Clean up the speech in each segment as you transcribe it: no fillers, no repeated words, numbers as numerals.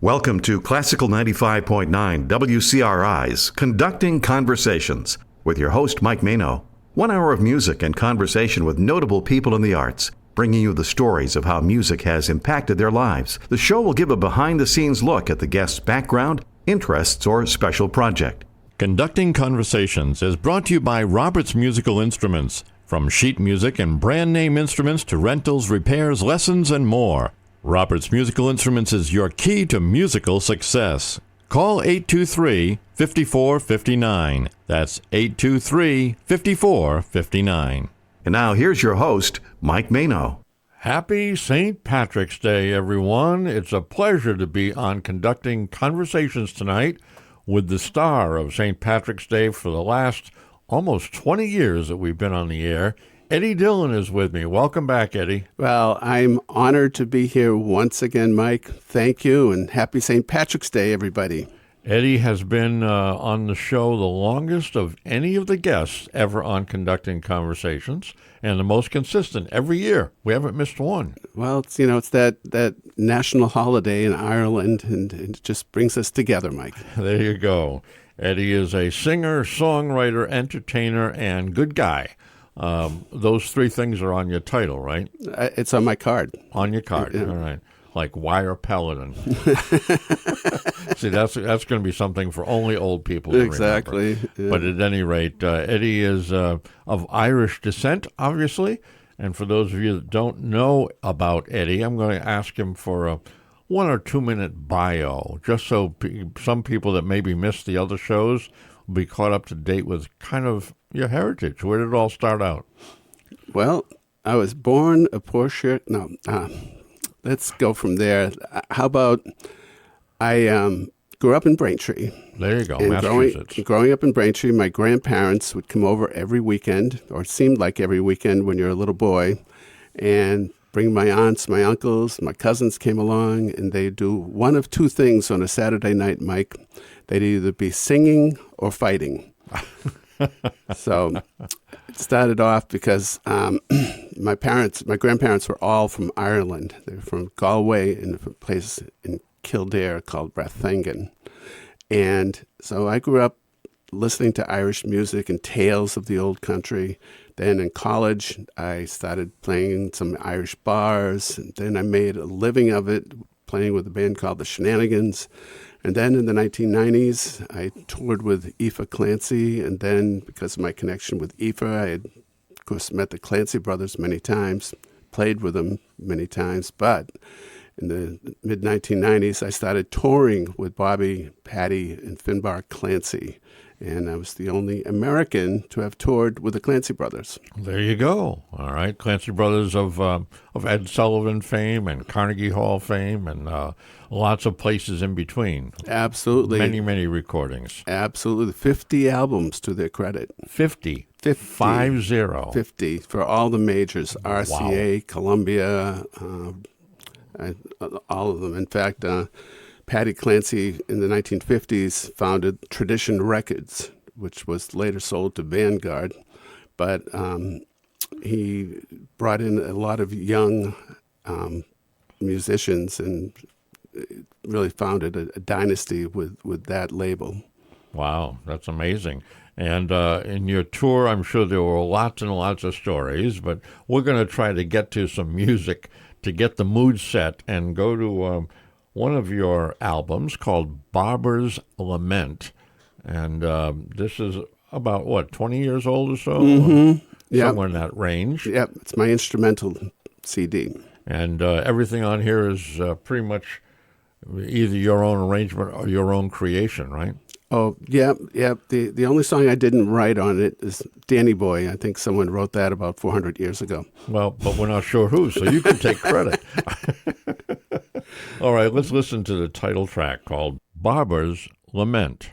Welcome to Classical 95.9 WCRI's Conducting Conversations with your host, Mike Mano. 1 hour of music and conversation with notable people in the arts, bringing you the stories of how music has impacted their lives. The show will give a behind-the-scenes look at the guest's background, interests, or special project. Conducting Conversations is brought to you by Roberts Musical Instruments. From sheet music and brand name instruments to rentals, repairs, lessons, and more. Roberts Musical Instruments is your key to musical success. Call 823-5459. That's 823-5459. And now here's your host, Mike Mano. Happy St. Patrick's Day, everyone. It's a pleasure to be on Conducting Conversations tonight with the star of St. Patrick's Day for the last almost 20 years that we've been on the air. Eddie Dillion is with me. Welcome back, Eddie. Well, I'm honored to be here once again, Mike. Thank you, and happy St. Patrick's Day, everybody. Eddie has been on the show the longest of any of the guests ever on Conducting Conversations, and the most consistent every year. We haven't missed one. Well, it's that national holiday in Ireland, and it just brings us together, Mike. There you go. Eddie is a singer, songwriter, entertainer, and good guy. Those three things are on your title, right? It's on my card. On your card, yeah. All right. Like Wire Paladin. See, that's going to be something for only old people to exactly. remember. Yeah. But at any rate, Eddie is of Irish descent, obviously. And for those of you that don't know about Eddie, I'm going to ask him for a 1 or 2 minute bio, just so some people that maybe missed the other shows will be caught up to date with kind of your heritage. Where did it all start out? Well, I was born a poor shirt. No, let's go from there. How about I grew up in Braintree. There you go, and Massachusetts. Growing up in Braintree, my grandparents would come over every weekend, or it seemed like every weekend when you're a little boy, and bring my aunts, my uncles, my cousins came along, and they'd do one of two things on a Saturday night, Mike. They'd either be singing or fighting. So it started off because my grandparents were all from Ireland. They were from Galway and a place in Kildare called Rathangan. And so I grew up listening to Irish music and tales of the old country. Then in college, I started playing some Irish bars. And then I made a living of it, playing with a band called the Shenanigans. And then in the 1990s, I toured with Aoife Clancy. And then because of my connection with Aoife, I had, of course, met the Clancy brothers many times, played with them many times. But in the mid-1990s, I started touring with Bobby, Patty, and Finbar Clancy. And I was the only American to have toured with the Clancy brothers. There you go. All right. Clancy brothers of Ed Sullivan fame and Carnegie Hall fame and lots of places in between. Absolutely. Many, many recordings. Absolutely. 50 albums to their credit. 50. 50. 50 for all the majors. RCA, Wow. Columbia, all of them. In fact, Patty Clancy in the 1950s founded Tradition Records, which was later sold to Vanguard. But he brought in a lot of young musicians and really founded a dynasty with that label. Wow, that's amazing. And in your tour, I'm sure there were lots and lots of stories, but we're going to try to get to some music to get the mood set and go to one of your albums called Barber's Lament. And this is about, 20 years old or so? Mm-hmm. Somewhere in that range. Yep, it's my instrumental CD. And everything on here is pretty much either your own arrangement or your own creation, right? Oh, yeah. The only song I didn't write on it is Danny Boy. I think someone wrote that about 400 years ago. Well, but we're not sure who, so you can take credit. All right, let's listen to the title track called Barber's Lament.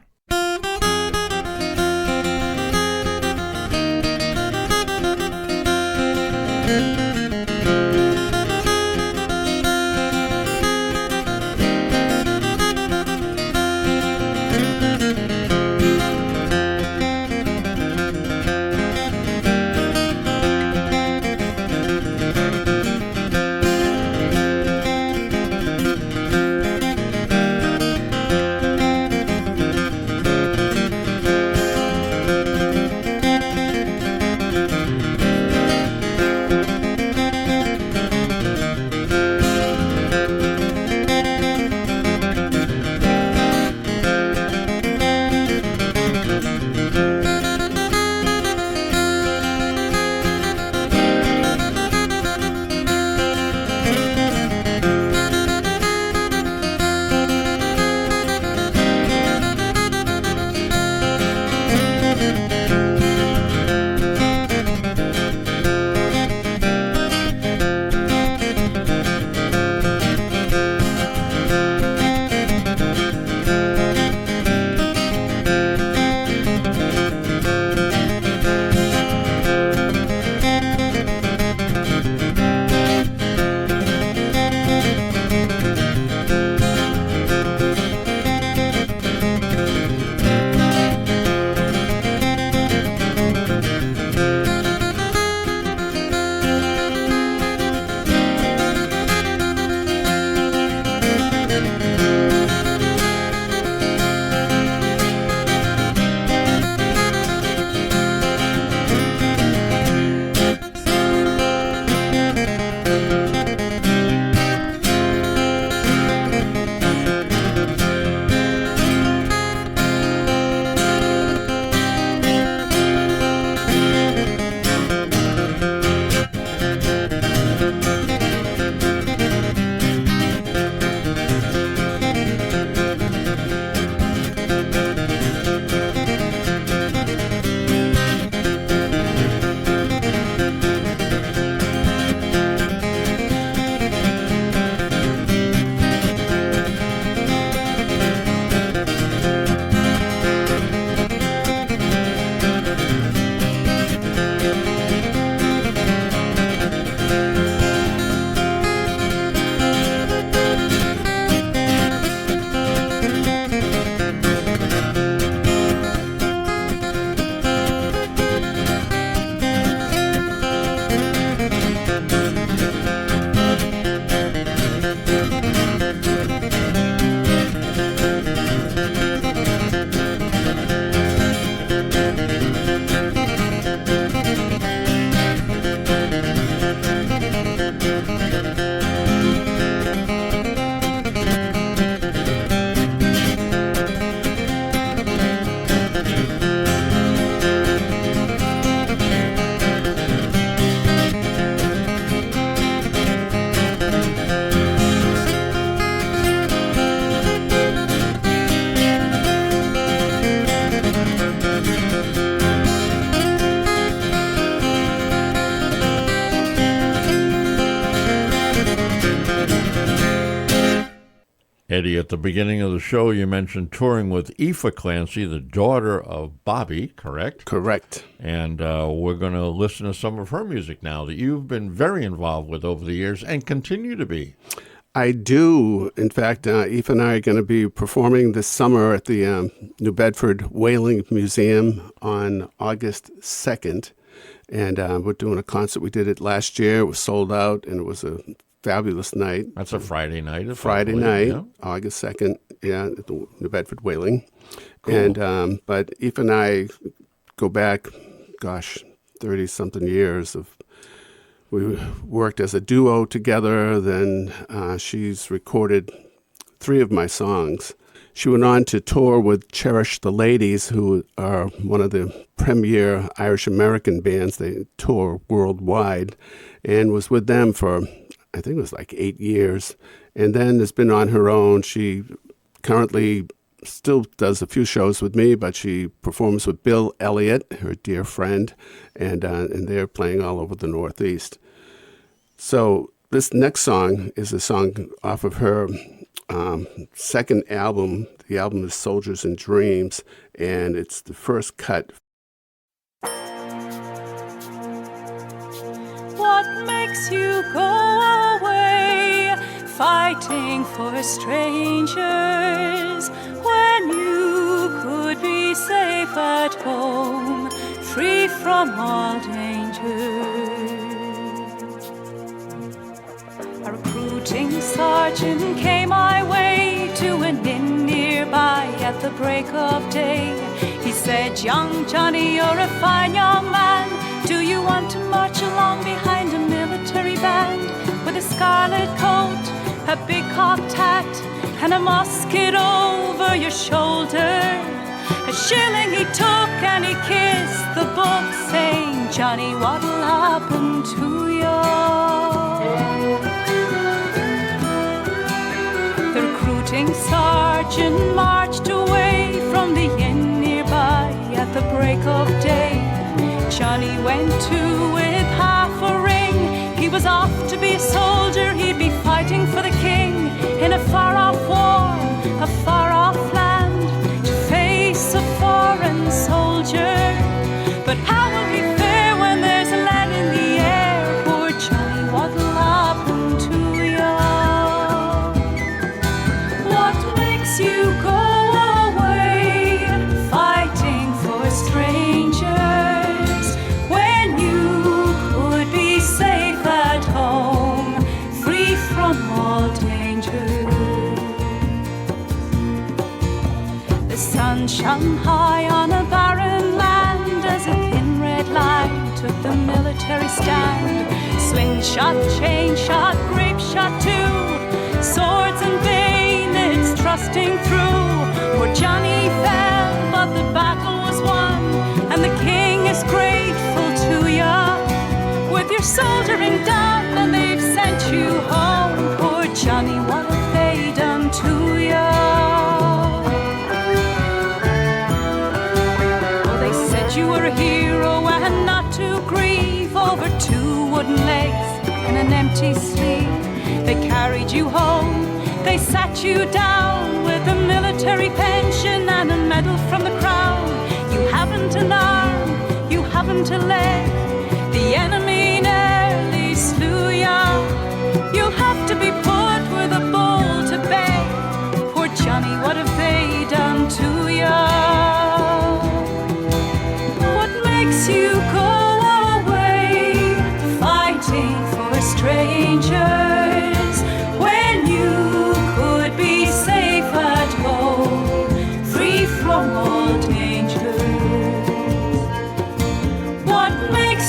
Eddie, at the beginning of the show, you mentioned touring with Aoife Clancy, the daughter of Bobby, correct? Correct. And we're going to listen to some of her music now that you've been very involved with over the years and continue to be. I do. In fact, Aoife and I are going to be performing this summer at the New Bedford Whaling Museum on August 2nd. And we're doing a concert. We did it last year. It was sold out, and it was a fabulous night. That's a Friday night. Friday night, yeah. August 2nd, at the New Bedford Whaling. Cool. And but Aoife and I go back, 30-something years of. We worked as a duo together. Then she's recorded 3 of my songs. She went on to tour with Cherish the Ladies, who are one of the premier Irish-American bands. They tour worldwide, and was with them for, I think it was like 8 years. And then has been on her own. She currently still does a few shows with me, but she performs with Bill Elliott, her dear friend, and they're playing all over the Northeast. So this next song is a song off of her second album. The album is Soldiers and Dreams, and it's the first cut. What makes you go away, fighting for strangers, when you could be safe at home, free from all danger? A recruiting sergeant came my way to an inn nearby at the break of day. He said, "Young Johnny, you're a fine young man. Do you want to march along behind a military band with a scarlet coat, a big cocked hat, and a musket over your shoulder?" A shilling he took and he kissed the book, saying, "Johnny, what'll happen to you?" The recruiting sergeant marched away from the inn nearby at the break of day. Johnny went to with half a ring. He was off to be a soldier. He'd be fighting for the king in a far-off war, a far-off land, to face a foreign soldier. But how will he fare when there's lead in the air? Poor Johnny, what'll happen to you? What makes you go away, fighting for strangers, when you could be safe at home, free from all danger? The sun shone high on a barren land as a thin red line took the military stand. Slingshot, chain shot, grape shot too, swords and bayonets thrusting through. Poor Johnny fell, but the battle was won, and the king is grateful to ya. With your soldiering done, and they've sent you home. Poor Johnny, what have they done to ya? Oh, they said you were a hero and not to grieve over 2 wooden legs and an empty sleeve. They carried you home, they sat you down with a military pension and a medal from the crown. You haven't an arm, you haven't a leg, the enemy nearly slew ya. You'll have to be put with a bull to beg. Poor Johnny, what have they done to ya? What makes you go away, fighting for strangers, when you could be safe at home, free from all danger? What makes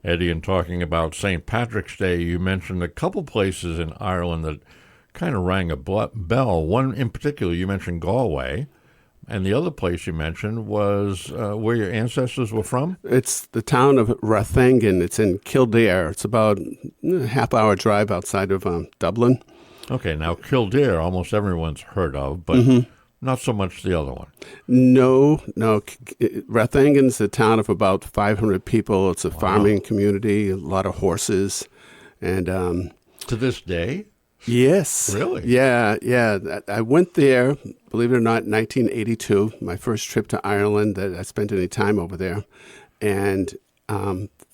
Eddie, in talking about St. Patrick's Day, you mentioned a couple places in Ireland that kind of rang a bell. One in particular, you mentioned Galway, and the other place you mentioned was where your ancestors were from? It's the town of Rathangan. It's in Kildare. It's about a half-hour drive outside of Dublin. Okay, now Kildare, almost everyone's heard of, but not so much the other one. No. Rathangan's a town of about 500 people. It's a farming community, a lot of horses, and to this day? Yes. Really? Yeah. I went there, believe it or not, in 1982, my first trip to Ireland that I spent any time over there, and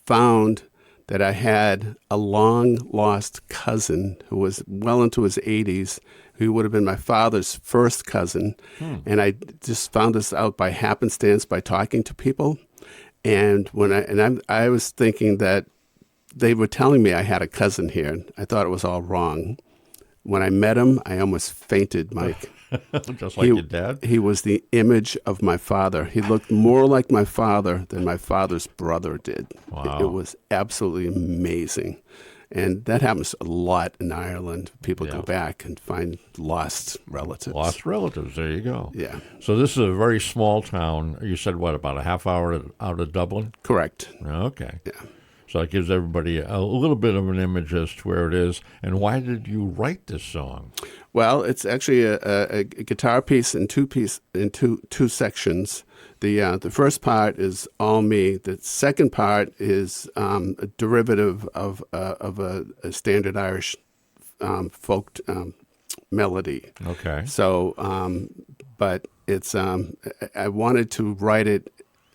found that I had a long-lost cousin who was well into his 80s, who would have been my father's first cousin. And I just found this out by happenstance, by talking to people. And I was thinking that they were telling me I had a cousin here. I thought it was all wrong. When I met him, I almost fainted, Mike. Just like your dad? He was the image of my father. He looked more like my father than my father's brother did. Wow. It was absolutely amazing. And that happens a lot in Ireland. People go back and find lost relatives. Lost relatives, there you go. Yeah. So this is a very small town. You said, what, about a half hour out of Dublin? Correct. Okay. Yeah. So it gives everybody a little bit of an image as to where it is. And why did you write this song? Well, it's actually a guitar piece in two sections. The first part is all me. The second part is a derivative of a standard Irish folk melody. Okay. So, but it's I wanted to write it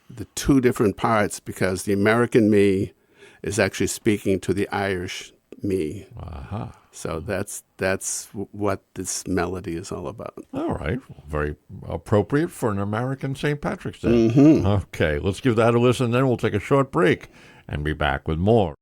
the two different parts because the American me is actually speaking to the Irish me. Uh-huh. So that's what this melody is all about. All right. Very appropriate for an American St. Patrick's Day. Okay, let's give that a listen, then we'll take a short break and be back with more.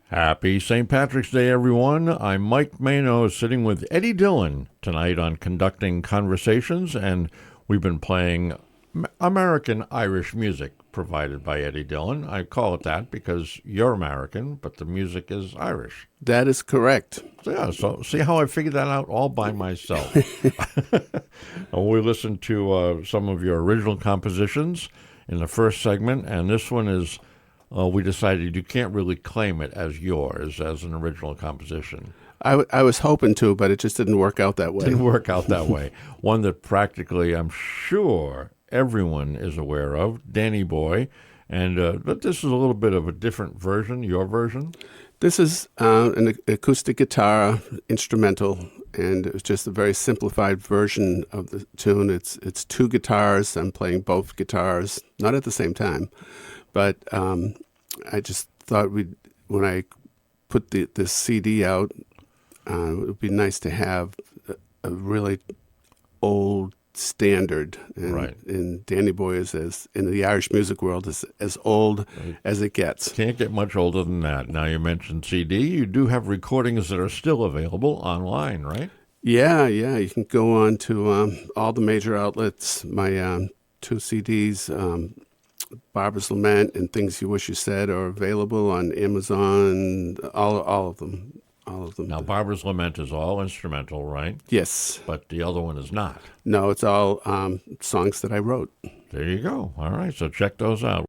Happy St. Patrick's Day, everyone. I'm Mike Mano, sitting with Eddie Dillion tonight on Conducting Conversations, and we've been playing American Irish music provided by Eddie Dillion. I call it that because you're American, but the music is Irish. That is correct. So see how I figured that out all by myself. We listened to some of your original compositions in the first segment, and this one is, we decided you can't really claim it as yours, as an original composition. I was hoping to, but it just didn't work out that way. Didn't work out that way. One that practically, I'm sure, everyone is aware of, Danny Boy. And but this is a little bit of a different version, your version? This is an acoustic guitar instrumental, and it was just a very simplified version of the tune. It's two guitars. I'm playing both guitars, not at the same time. But I just thought when I put this CD out, it would be nice to have a really old standard. And, right. And Danny Boy is, in the Irish music world, is as old as it gets. Can't get much older than that. Now, you mentioned CD. You do have recordings that are still available online, right? Yeah. You can go on to all the major outlets. My two CDs, Barbara's Lament and Things You Wish You Said, are available on Amazon, all of them. All of them. Now, Barbara's Lament is all instrumental, right? Yes. But the other one is not. No, it's all songs that I wrote. There you go. All right, so check those out.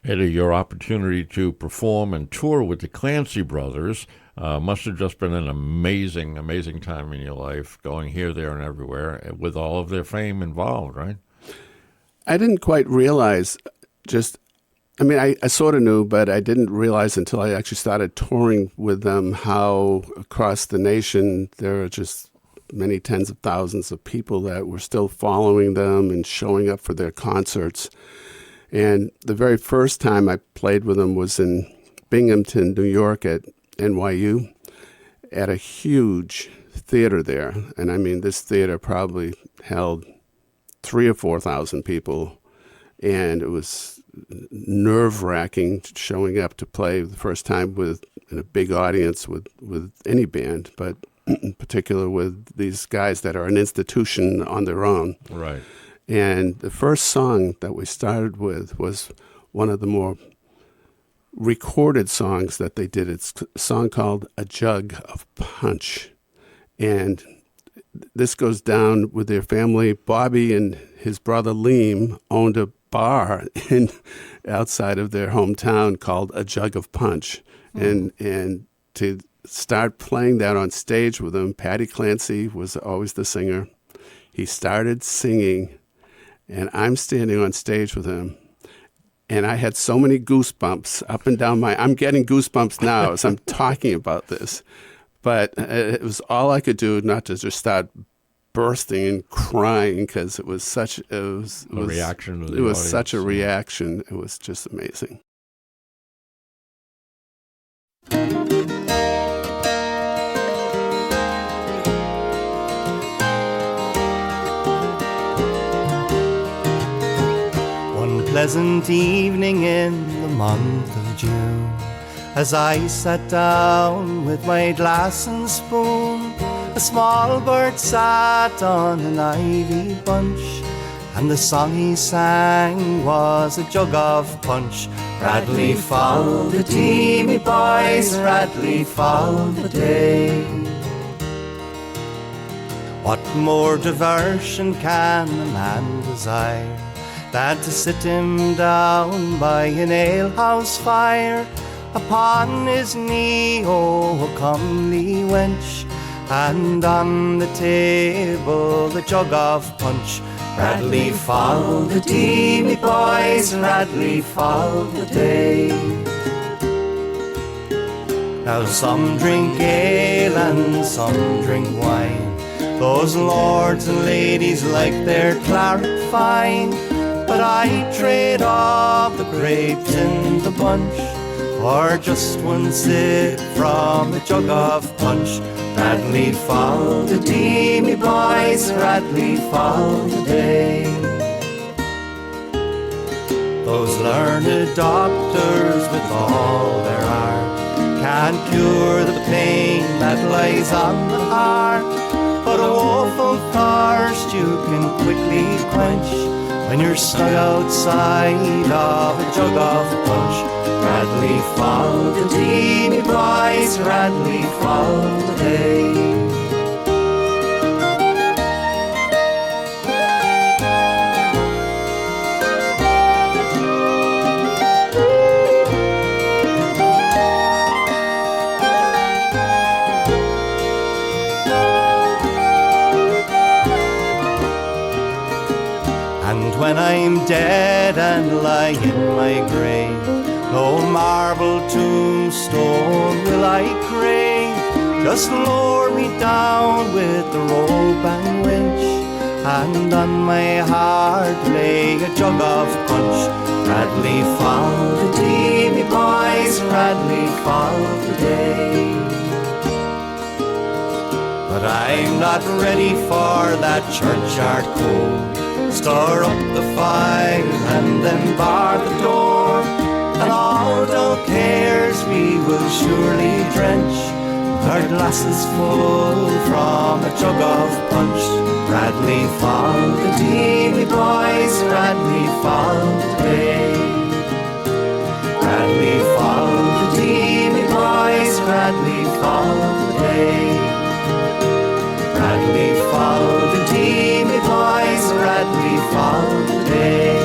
Eddie, your opportunity to perform and tour with the Clancy Brothers must have just been an amazing, amazing time in your life, going here, there, and everywhere, with all of their fame involved, right? I didn't quite realize just I mean, I sort of knew, but I didn't realize until I actually started touring with them how across the nation there are just many tens of thousands of people that were still following them and showing up for their concerts. And the very first time I played with them was in Binghamton, New York at NYU at a huge theater there. And I mean, this theater probably held 3,000 or 4,000 people. And it was nerve-wracking showing up to play the first time in a big audience with any band, but in particular with these guys that are an institution on their own. Right. And the first song that we started with was one of the more recorded songs that they did. It's a song called A Jug of Punch. And this goes down with their family. Bobby and his brother Liam owned a bar outside of their hometown called A Jug of Punch. And to start playing that on stage with them, Patty Clancy was always the singer. He started singing, and I'm standing on stage with him. And I had so many goosebumps up and down I'm getting goosebumps now as I'm talking about this. But it was all I could do not to just start bursting and crying because it was such a reaction. It was such a reaction. It was just amazing. One pleasant evening in the month of June, as I sat down with my glass and spoon, a small bird sat on an ivy bunch, and the song he sang was a jug of punch. Radley fall the tea, me boys, Radley fall the day. What more diversion can a man desire than to sit him down by an alehouse fire, upon his knee, oh, a comely wench, and on the table a jug of punch. Radley fall the tea, me boys, Radley fall the day. Now some drink ale and some drink wine, those lords and ladies like their claret fine, but I trade off the grapes in the bunch for just one sip from a jug of punch. Radley fall the tea, me boys, Radley fall the day. Those learned doctors with all their art can't cure the pain that lies on the heart, but a woeful thirst you can quickly quench when you're stuck outside of a jug of punch. Radley fall the tea, me boys, Radley fall the day. And when I'm dead and lie in my grave, no marble tombstone will I crave. Just lower me down with the rope and winch, and on my heart lay a jug of punch. Radley fall the tea, me boys, Radley fall the day. But I'm not ready for that churchyard cold. Stir up the fire and then bar the door, and all dull cares we will surely drench, our glasses full from a jug of punch. Radley fall the tea, me boys, Radley fall the day. Radley fall the tea, me boys, Radley fall the day. Radley fall the tea, me boys, Radley fall the day.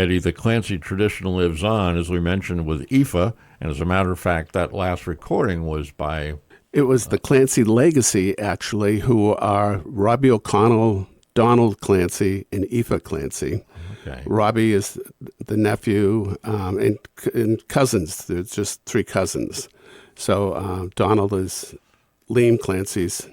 Eddie, the Clancy tradition lives on, as we mentioned, with Aoife. And as a matter of fact, that last recording was by... It was the Clancy legacy, actually, who are Robbie O'Connell, Donald Clancy, and Aoife Clancy. Okay. Robbie is the nephew, and cousins. There's just 3 cousins. So Donald is Liam Clancy's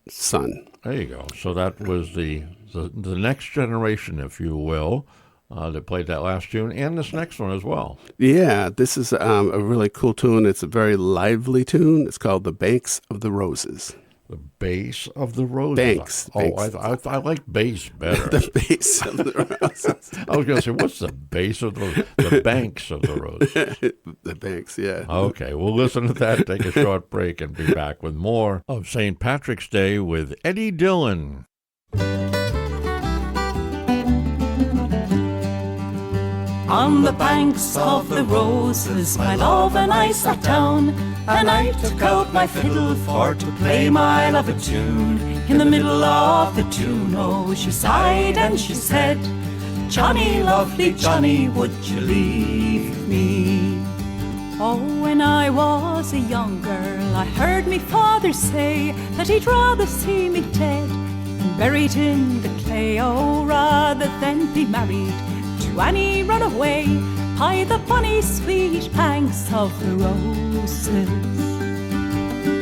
son. There you go. So that was the next generation, if you will, that played that last tune, and this next one as well. Yeah, this is a really cool tune. It's a very lively tune. It's called The Banks of the Roses. The Base of the Roses. Banks. I like bass better. The Base of the Roses. I was going to say, what's the base of the banks of the roses? The Banks, yeah. Okay, we'll listen to that, take a short break, and be back with more of St. Patrick's Day with Eddie Dillion. On the banks of the roses, my love and I sat down, and I took out my fiddle for to play my love a tune. In the middle of the tune, oh, she sighed and she said, Johnny, lovely Johnny, would you leave me? Oh, when I was a young girl, I heard me father say that he'd rather see me dead and buried in the clay, oh, rather than be married to any runaway by the bonny sweet banks of the roses.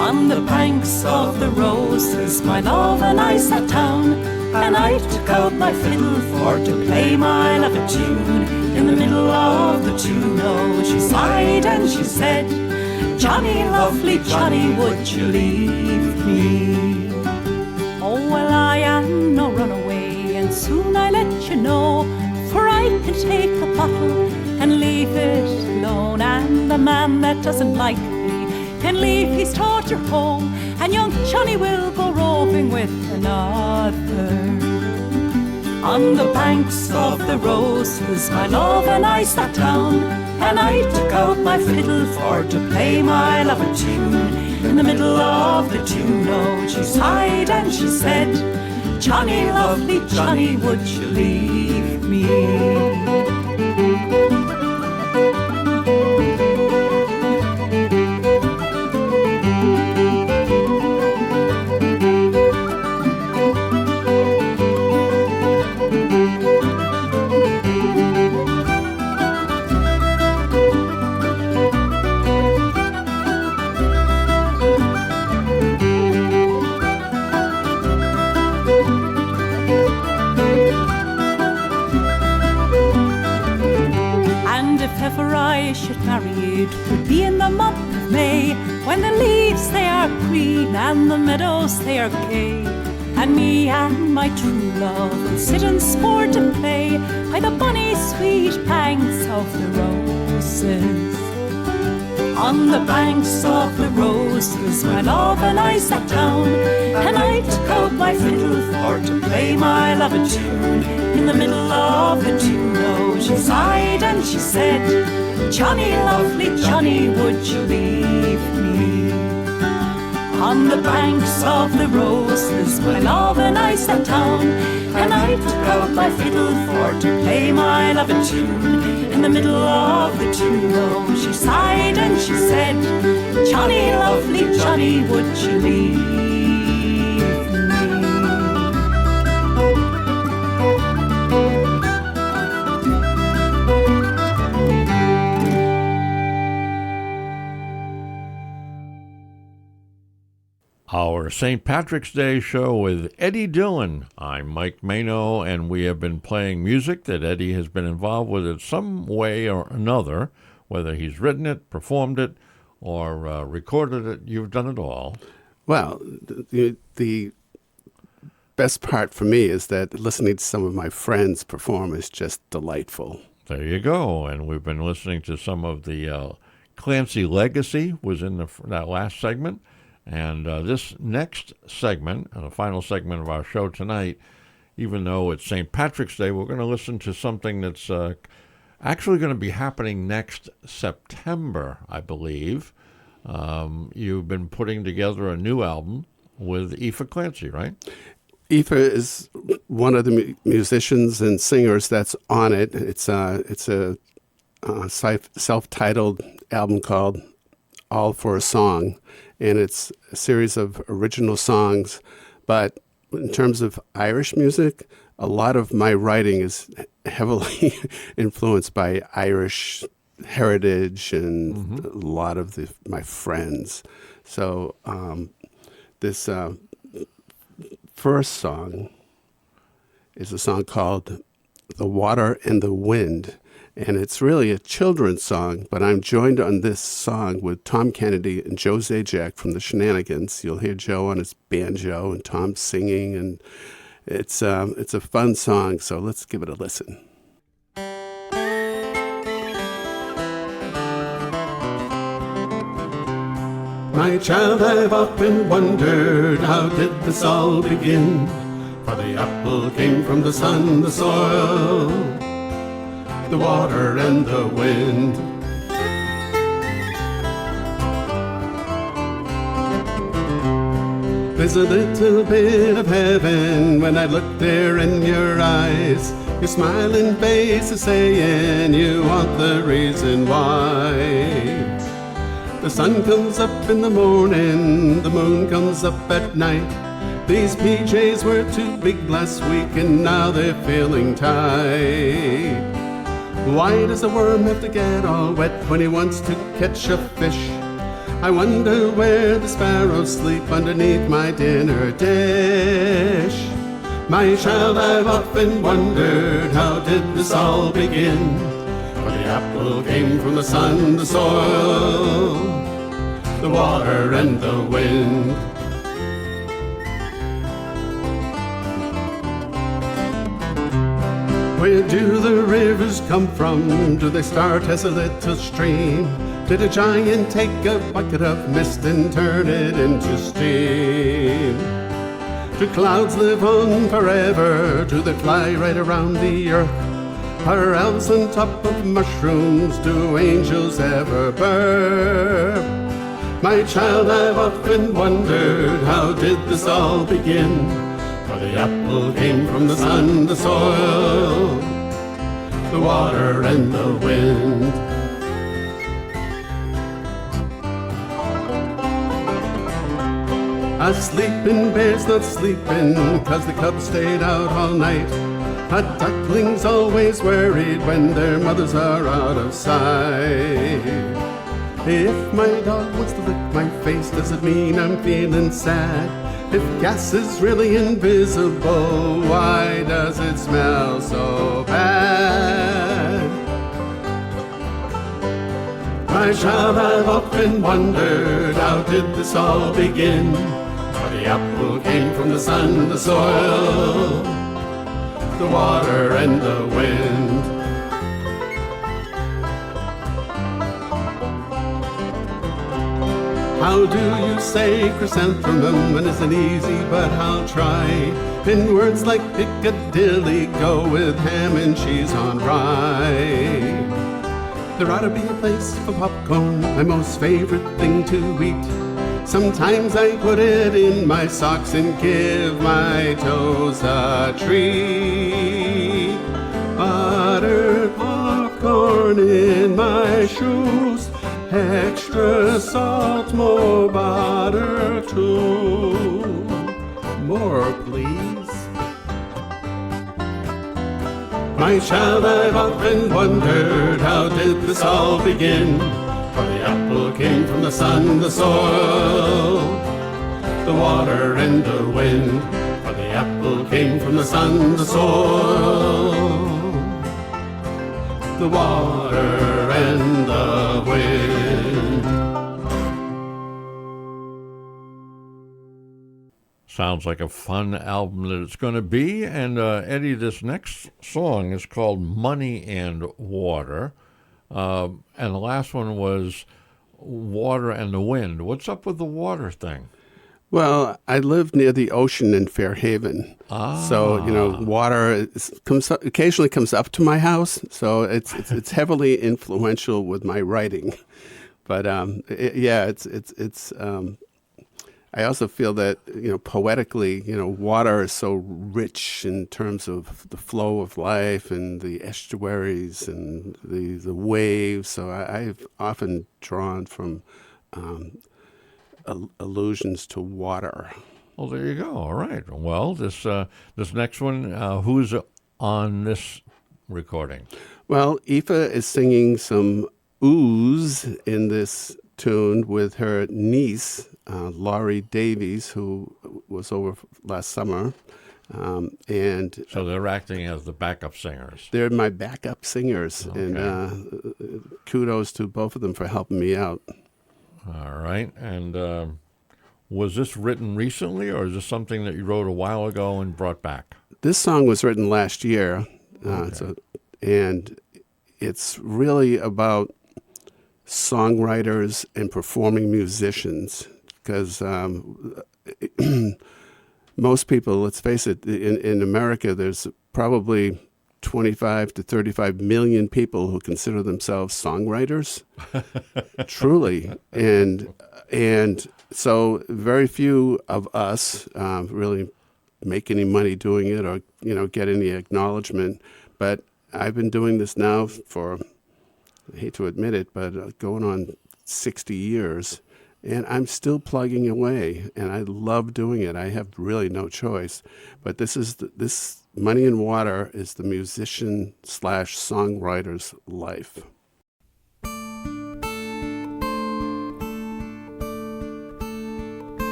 On the banks of the roses, my love and I sat down, and I took out my fiddle for to play my love a tune. In the middle of the tune, oh, she sighed and she said, Johnny, lovely Johnny, would you leave me? Oh, well, I am no runaway, and soon I let you know, for I can take a bottle and leave it alone, and the man that doesn't like me can leave his daughter home, and young Johnny will go roving with another. On the banks of the roses, my love and I sat down, and I took out my fiddle for to play my love a tune. In the middle of the tune, oh, she sighed and she said, Johnny, lovely Johnny, would you leave me? Should marry, it would be in the month of May, when the leaves they are green and the meadows they are gay, and me and my true love will sit and sport and play by the bonny sweet banks of the roses. On the banks of the roses, my love and I sat down, and I took out my fiddle for to play my love a tune. In the middle of the tune, oh, she sighed and she said, Johnny, lovely Johnny, would you leave me? On the banks of the roses, my love and I sat down, and I took out my fiddle for to play my love a tune. In the middle of the tune, oh, she sighed and she said, Johnny, lovely Johnny, would you leave me? Our St. Patrick's Day show with Eddie Dillion. I'm Mike Mano, and we have been playing music that Eddie has been involved with in some way or another, whether he's written it, performed it, or recorded it. You've done it all. Well, the best part for me is that listening to some of my friends perform is just delightful. There you go. And we've been listening to some of the Clancy Legacy was in that last segment. And this next segment, the final segment of our show tonight, even though it's St. Patrick's Day, we're going to listen to something that's actually going to be happening next September, I believe. You've been putting together a new album with Aoife Clancy, right? Aoife is one of the musicians and singers that's on it. It's a self-titled album called All for a Song, and it's a series of original songs. But in terms of Irish music, a lot of my writing is heavily influenced by Irish heritage and a lot of my friends. So this first song is a song called The Water and the Wind. And it's really a children's song, but I'm joined on this song with Tom Kennedy and Joe Zajac from the Shenanigans. You'll hear Joe on his banjo and Tom singing, and it's a fun song, so let's give it a listen. My child, I've often wondered, how did this all begin? For the apple came from the sun, the soil, the water and the wind. There's a little bit of heaven when I look there in your eyes. Your smiling face is saying you want the reason why. The sun comes up in the morning, the moon comes up at night. These PJs were too big last week and now they're feeling tight. Why does a worm have to get all wet when he wants to catch a fish? I wonder where the sparrows sleep underneath my dinner dish. My child, I've often wondered, how did this all begin? For the apple came from the sun, the soil, the water and the wind. Where do the rivers come from? Do they start as a little stream? Did a giant take a bucket of mist and turn it into steam? Do clouds live on forever? Do they fly right around the earth? Are elves on top of mushrooms? Do angels ever burp? My child, I've often wondered, how did this all begin? For the apple came from the sun, the soil, the water and the wind. A sleeping bear's not sleeping 'cause the cubs stayed out all night. A duckling's always worried when their mothers are out of sight. If my dog wants to lick my face, does it mean I'm feeling sad? If gas is really invisible, why does it smell so bad? My child, I've often wondered, how did this all begin? For the apple came from the sun, the soil, the water and the wind. How do you say chrysanthemum? It isn't easy, but I'll try. In words like Piccadilly, go with ham and cheese on rye. There ought to be a place for popcorn, my most favorite thing to eat. Sometimes I put it in my socks and give my toes a treat. Buttered popcorn in my shoes, extra salt, more butter too. More, please. My child, I've often wondered, how did this all begin? For the apple came from the sun, the soil, the water and the wind. For the apple came from the sun, the soil, the water and the wind. Sounds like a fun album that it's going to be. And Eddie, this next song is called Money and Water. And the last one was Water and the Wind. What's up with the water thing? Well, I live near the ocean in Fairhaven. So, water occasionally comes up to my house. So it's heavily influential with my writing. But I also feel that, poetically, water is so rich in terms of the flow of life and the estuaries and the waves. So I've often drawn from allusions to water. Well, there you go. All right. Well, this next one, who's on this recording? Well, Aoife is singing some ooze in this tune with her niece, Laurie Davies, who was over last summer. And So they're acting as the backup singers. they're my backup singers. Okay. And kudos to both of them for helping me out. All right. And was this written recently, or is this something that you wrote a while ago and brought back? This song was written last year. Okay. And it's really about songwriters and performing musicians, because most people, let's face it, in America, there's probably 25 to 35 million people who consider themselves songwriters, truly. And so very few of us really make any money doing it or, get any acknowledgement. But I've been doing this now for, I hate to admit it, but going on 60 years, and I'm still plugging away, and I love doing it. I have really no choice. But this Money and Water is the musician / songwriter's life.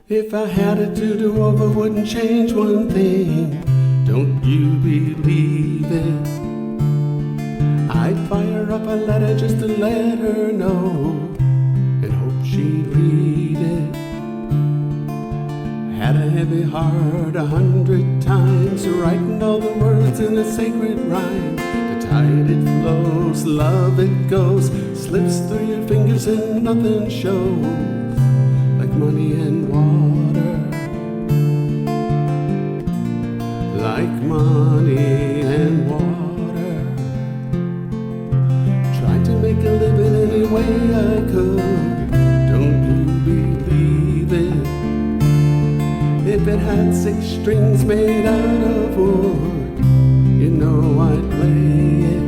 If I had it to do over, wouldn't change one thing. Don't you believe it? I'd fire up a letter just to let her know and hope she'd read it. Had a heavy heart 100 times, writing all the words in a sacred rhyme. The tide it flows, love it goes, slips through your fingers and nothing shows. Like money and water, like money and water. Tried to make a living any way I could. Don't you believe it? If it had 6 strings made out of wood, I'd play it.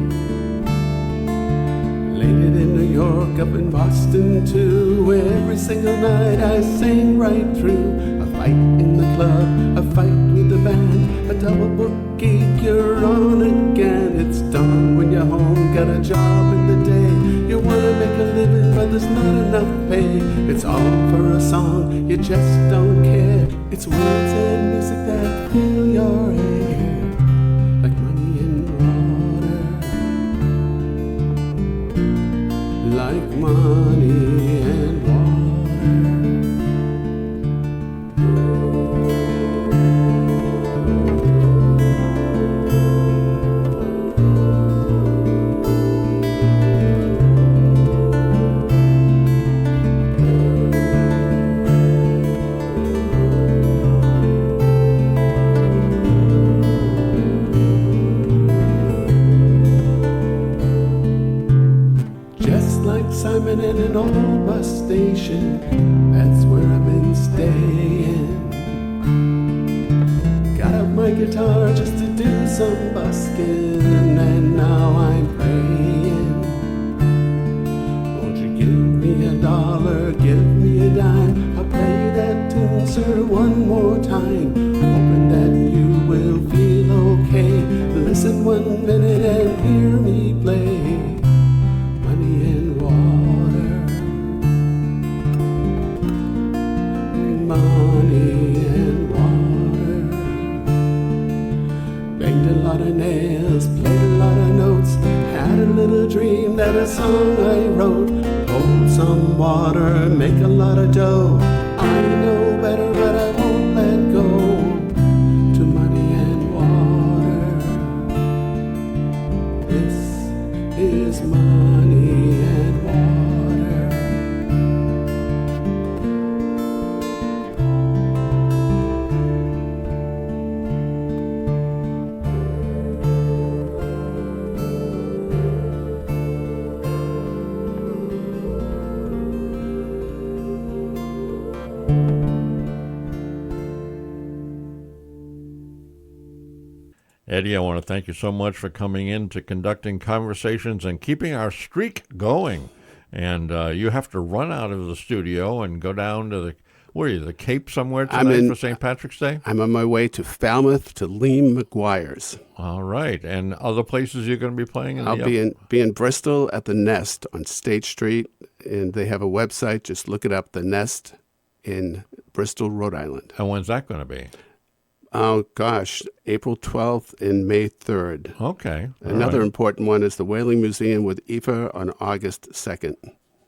Laid it in New York, up in Boston too. Every single night I sang right through. A fight in the club, a fight with the band, a double book gig, you're on again. It's done when you're home, got a job in the day. You wanna make a living, but there's not enough pay. It's all for a song, you just don't care. It's words and music that fill your hair, like money and water, like money and water. Simon in an old bus station, that's where I've been staying. Got up my guitar just to do some busking, and now I'm praying. Won't you give me $1, give me a dime? I'll play that tune, sir, one more time, hoping that you will feel okay. Listen 1 minute and hear me play. Nails, played a lot of notes, had a little dream that a song I wrote. Hold some water, make a lot of dough. I know better, but I won't let go. To money and water, this is money and water. Eddie, I want to thank you so much for coming in to conducting conversations and keeping our streak going. And you have to run out of the studio and go down to the Cape somewhere tonight for St. Patrick's Day? I'm on my way to Falmouth to Liam McGuire's. All right. And other places you're going to be playing? I'll be in Bristol at the Nest on State Street, and they have a website. Just look it up, the Nest in Bristol, Rhode Island. And when's that going to be? Oh, gosh, April 12th and May 3rd. Okay. Another important one is the Whaling Museum with Aoife on August 2nd.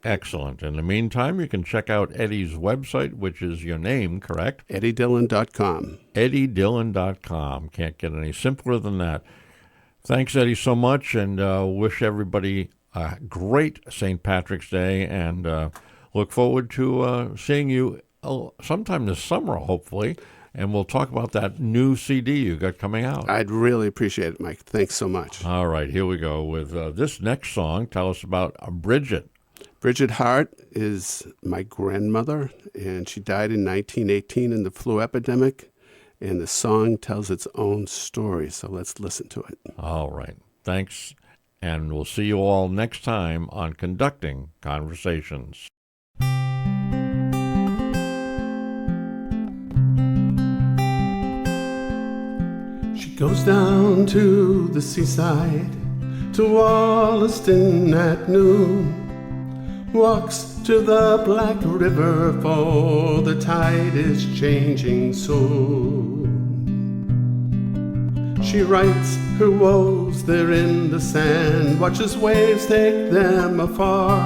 Excellent. In the meantime, you can check out Eddie's website, which is your name, correct? EddieDillon.com. EddieDillon.com. Can't get any simpler than that. Thanks, Eddie, so much, and wish everybody a great St. Patrick's Day, and look forward to seeing you sometime this summer, hopefully. And we'll talk about that new CD you got coming out. I'd really appreciate it, Mike. Thanks so much. All right, here we go with this next song. Tell us about Bridget. Bridget Hart is my grandmother, and she died in 1918 in the flu epidemic. And the song tells its own story, so let's listen to it. All right. Thanks, and we'll see you all next time on Conducting Conversations. Goes down to the seaside, to Wollaston at noon, walks to the Black River, for the tide is changing soon. She writes her woes there in the sand, watches waves take them afar.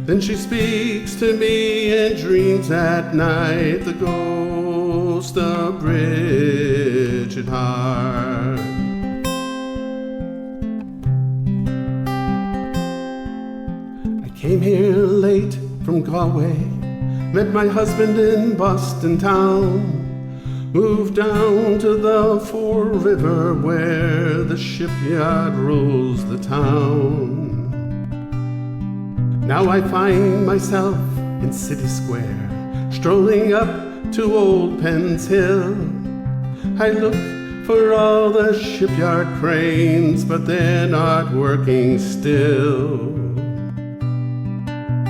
Then she speaks to me in dreams at night, the ghost of Bridget Hart. I came here late from Galway, met my husband in Boston town, moved down to the Fore River where the shipyard rules the town. Now I find myself in City Square, strolling up to Old Penn's Hill. I look for all the shipyard cranes, but they're not working still.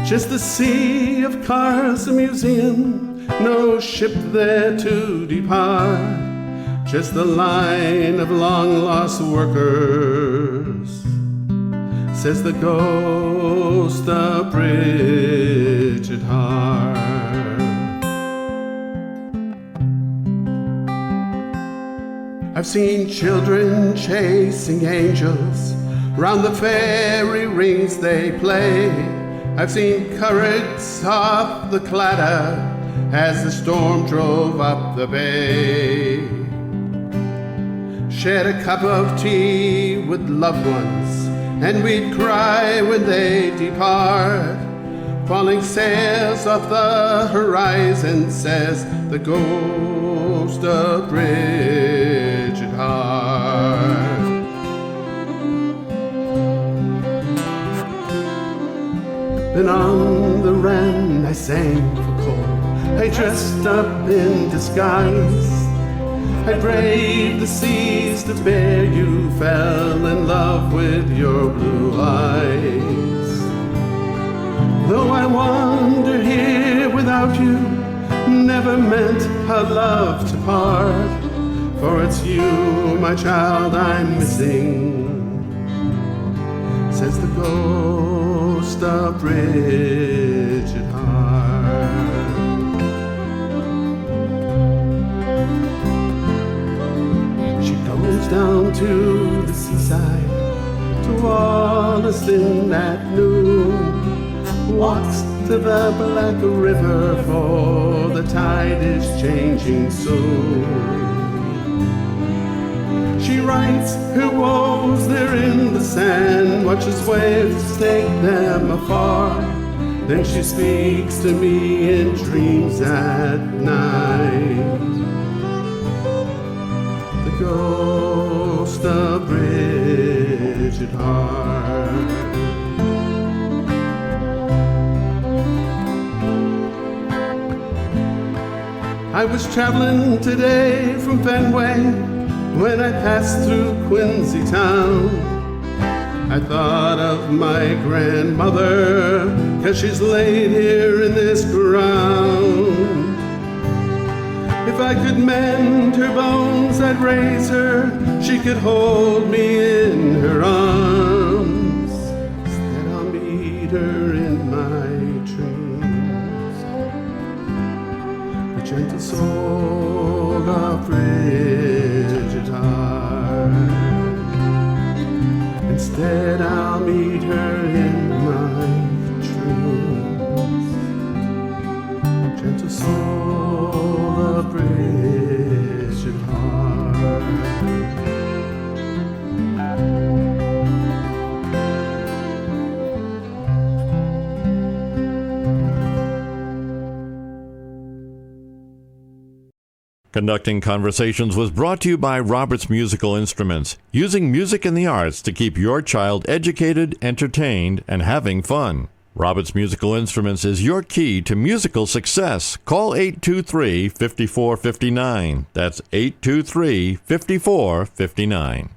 Just the sea of cars, a museum, no ship there to depart. Just the line of long-lost workers, says the ghost of Bridget Hart. I've seen children chasing angels, round the fairy rings they play. I've seen currents off the Claddagh as the storm drove up the bay. Shared a cup of tea with loved ones, and we'd cry when they depart. Falling sails off the horizon, says the ghost of Bridget Hart. Then on the Ran I sang for coal, I dressed up in disguise. I braved the seas to bear you, fell in love with your blue eyes. Though I wander here without you, never meant our love to part. For it's you, my child, I'm missing, says the ghost of Bridget Hart. Down to the seaside, to Wollaston at noon, walks to the Black River, for the tide is changing soon. She writes her woes there in the sand, watches waves take them afar. Then she speaks to me in dreams at night, the ghost of Bridget Hart. I was traveling today from Fenway, When I passed through Quincy town, I thought of my grandmother, 'cause she's laid here in this ground. If I could mend her bones, I'd raise her, she could hold me in her arms. Instead I'll meet her in my dreams. The gentle soul of frigid heart. Instead I'll meet her in my dreams. Gentle soul of frigid heart. Conducting Conversations was brought to you by Roberts Musical Instruments, using music and the arts to keep your child educated, entertained, and having fun. Roberts Musical Instruments is your key to musical success. Call 823-5459. That's 823-5459.